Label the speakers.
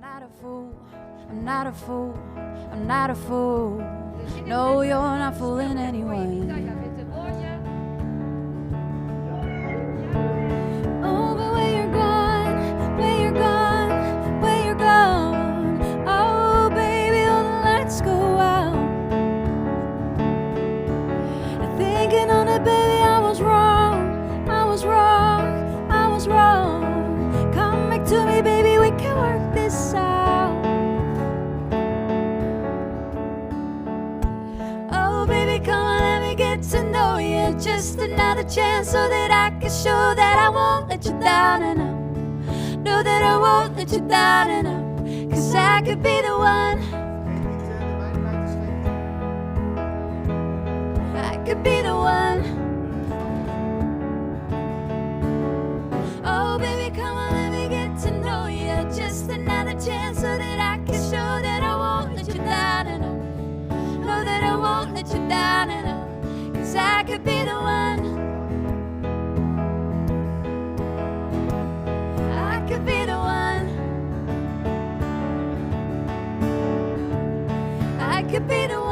Speaker 1: not a fool, I'm not a fool, I'm not a fool. No, you're not fooling anyone. Oh, but where you're gone, where you're gone, where you're gone. Oh, baby, all the lights go out. Thinking on it, baby, I was wrong, I was wrong, I was wrong. Come back to me, baby, we can work this out. Oh, baby, come on, let me get to know you. Just another chance so that I can show that I won't let you down. And I know that I won't let you down. And cause I could be the one. I could be the one. Oh, baby, come on, let me get to know you. Just another chance so that I can show that I won't let you down. And I know that I won't let you down. And cause I could be the one. I could be the one. I could be the one.